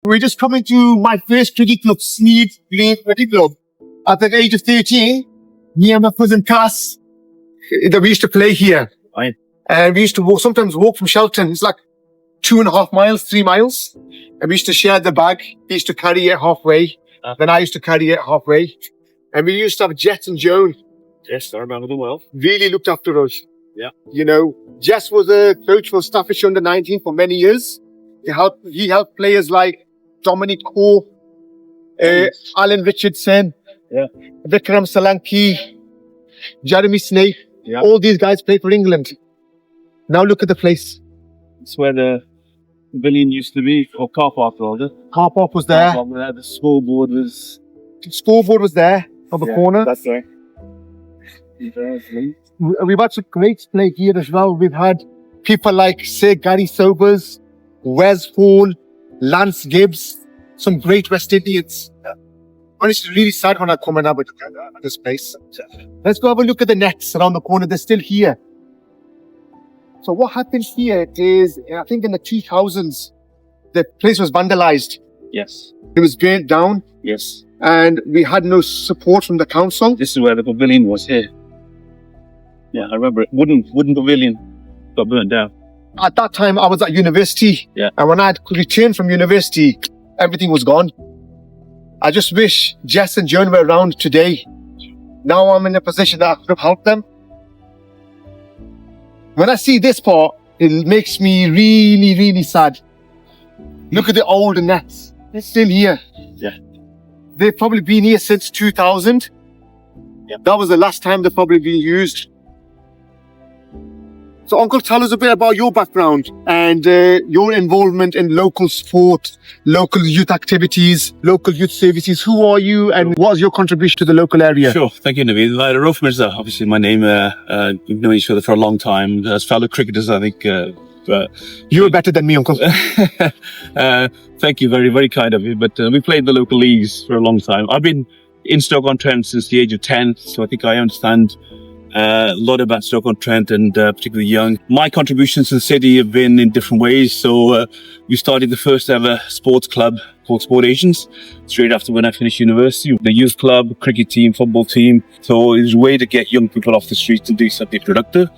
We're just coming to my first cricket club, Sneyd Cricket Club. At the age of 13, me and my cousin Cass, we used to play here. Right. And we used to sometimes walk from Shelton. It's like 2.5 miles, 3 miles. And we used to share the bag. He used to carry it halfway. Then I used to carry it halfway. And we used to have Jess and Joan. Yes, I remember them well. Really looked after us. Yeah. You know, Jess was a coach for Staffordshire under-19 for many years. He helped players like Dominic Core, Alan Richardson, Vikram Solanki, Jeremy Sneyd. Yeah. All these guys played for England. Now look at the place. It's where the pavilion used to be, or car park rather. Car park was there. Car park there. The scoreboard was... Scoreboard was there on the corner. That's right. We've had some greats play here as well. We've had people like, say, Gary Sobers, Wes Hall, Lance Gibbs, some great West Indians. Honestly, really sad when I come and have a look at this place. Let's go have a look at the nets around the corner. They're still here. So what happened here is, I think in the 2000s, the place was vandalized. Yes. It was burnt down. Yes. And we had no support from the council. This is where the pavilion was here. Yeah, I remember it. Wooden pavilion got burnt down. At that time, I was at university. Yeah. And when I had returned from university, everything was gone. I just wish Jess and Joan were around today. Now I'm in a position that I could have helped them. When I see this part, it makes me really, really sad. Look at the old nets. They're still here. Yeah. They've probably been here since 2000. Yeah. That was the last time they've probably been used. So, Uncle, tell us a bit about your background and your involvement in local sport, local youth activities, local youth services. Who are you and what is your contribution to the local area? Sure. Thank you, Naveed. Rauf Mirza, obviously my name. We've known each other for a long time. As fellow cricketers, I think... You were better than me, Uncle. Thank you. Very, very kind of you. But we played the local leagues for a long time. I've been in Stoke-on-Trent since the age of 10, so I think I understand a lot about Stoke-on-Trent and particularly young. My contributions to the city have been in different ways. So we started the first ever sports club called Sport Asians straight after when I finished university. The youth club, cricket team, football team. So it was a way to get young people off the streets and do something productive.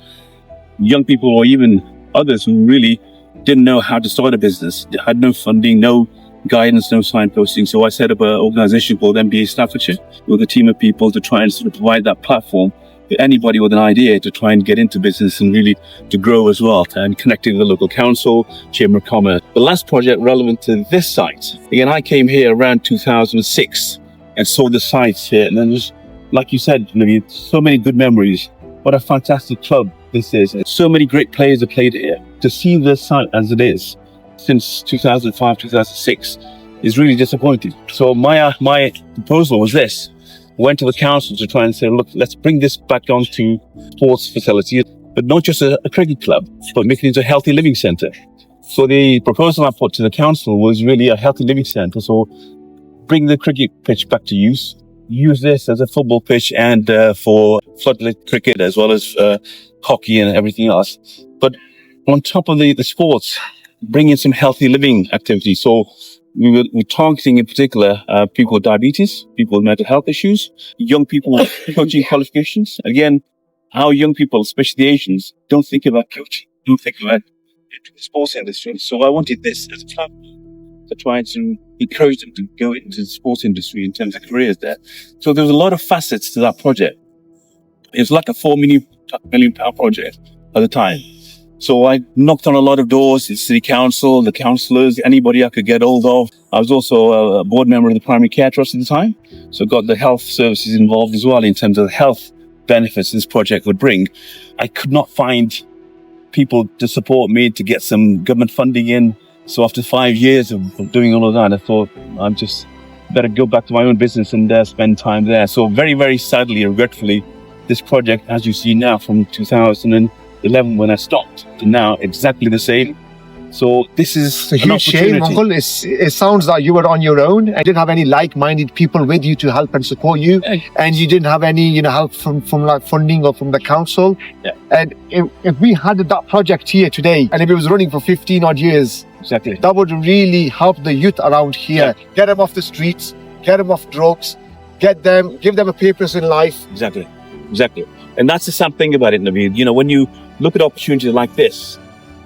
Young people or even others who really didn't know how to start a business. They had no funding, no guidance, no signposting. So I set up an organization called MBA Staffordshire with a team of people to try and sort of provide that platform for anybody with an idea to try and get into business and really to grow as well, and connecting with the local council, Chamber of Commerce. The last project relevant to this site, again, I came here around 2006 and saw the site here. And then there's, like you said, so many good memories. What a fantastic club this is. So many great players have played here. To see the site as it is since 2005, 2006 is really disappointing. So my proposal was this. Went to the council to try and say, look, let's bring this back onto sports facilities, but not just a cricket club, but make it into a healthy living centre. So the proposal I put to the council was really a healthy living centre. So bring the cricket pitch back to use this as a football pitch and for floodlit cricket as well as hockey and everything else. But on top of the sports, bring in some healthy living activities. So we're targeting in particular people with diabetes, people with mental health issues, young people with coaching qualifications. Again, our young people, especially the Asians, don't think about coaching, don't think about the sports industry. So I wanted this as a platform to try to encourage them to go into the sports industry in terms of careers there. So there was a lot of facets to that project. It was like a £4 million project at the time. So I knocked on a lot of doors, the city council, the councillors, anybody I could get hold of. I was also a board member of the primary care trust at the time. So got the health services involved as well in terms of the health benefits this project would bring. I could not find people to support me to get some government funding in. So after 5 years of doing all of that, I thought I'm just better go back to my own business and spend time there. So very, very sadly, regretfully, this project, as you see now from 2011 when I stopped to now, exactly the same. So this is a huge shame, Uncle. It sounds like you were on your own and didn't have any like-minded people with you to help and support you, and you didn't have any, help from like funding or from the council. Yeah. And if we had that project here today, and if it was running for 15 odd years, Exactly. That would really help the youth around here. Get them off the streets, get them off drugs, give them a purpose in life. Exactly. And that's the sad thing about it, Naveed. You know, when you look at opportunities like this,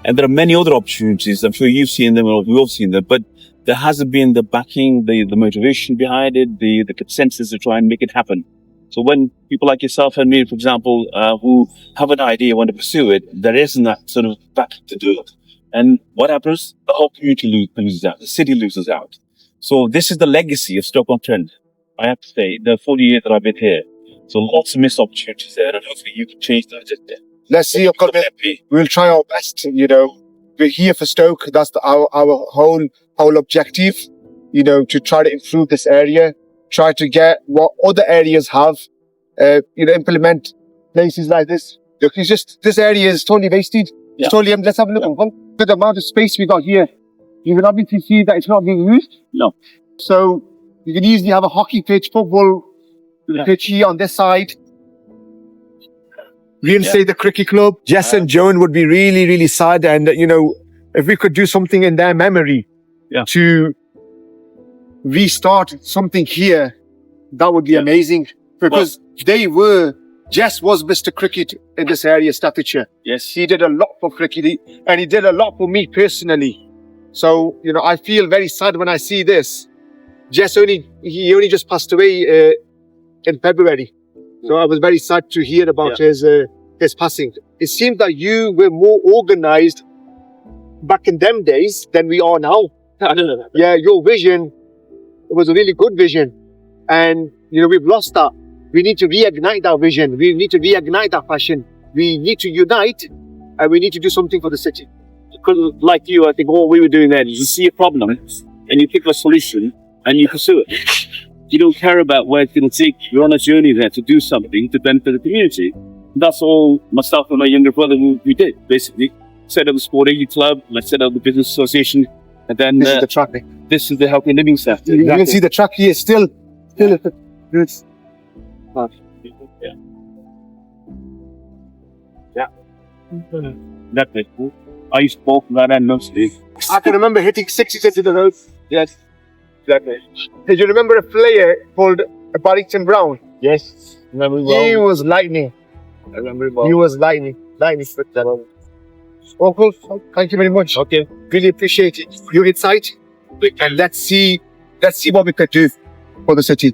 and there are many other opportunities, I'm sure you've seen them or we've all seen them, but there hasn't been the backing, the motivation behind it, the consensus to try and make it happen. So when people like yourself and me, for example, who have an idea, want to pursue it, there isn't that sort of backing to do it. And what happens? The whole community loses out. The city loses out. So this is the legacy of Stoke-on-Trent. I have to say, the 40 years that I've been here. So lots of missed opportunities there, and hopefully you can change that. Let's see. We'll try our best. You know, we're here for Stoke. That's our whole objective. You know, to try to improve this area, try to get what other areas have. Implement places like this. Look, it's just this area is totally wasted. It's totally empty. Let's have a look at the amount of space we got here. You can obviously see that it's not being used. No. So you can easily have a hockey pitch, football pitch here on this side. Reinstate the cricket club. Jess and Joan would be really, really sad. And, you know, if we could do something in their memory to restart something here, that would be amazing. Because Jess was Mr. Cricket in this area, Staffordshire. Yes. He did a lot for cricket and he did a lot for me personally. So, you know, I feel very sad when I see this. Jess he only just passed away in February. So I was very sad to hear about his passing. It seemed that you were more organized back in them days than we are now. I don't know. Yeah, your vision was a really good vision. And, you know, we've lost that. We need to reignite that vision. We need to reignite that passion. We need to unite and we need to do something for the city. Because like you, I think all we were doing then is you see a problem and you pick a solution and you pursue it. You don't care about where it's going to take you. You're on a journey there to do something to benefit the community. That's all myself and my younger brother we did, basically. Set up the sport agent club, let's set up the business association, and then this is the track. This is the healthy living sector. You can see the track here still. Good. Exactly. I used to walk that end mostly. I can remember hitting 60 into the road. Yes. Exactly. Did you remember a player called Barrington Brown? Yes. Remember well. He was lightning. I remember well. He was lightning. Uncle, thank you very much. Okay. Really appreciate it. Your insight. And let's see what we could do for the city.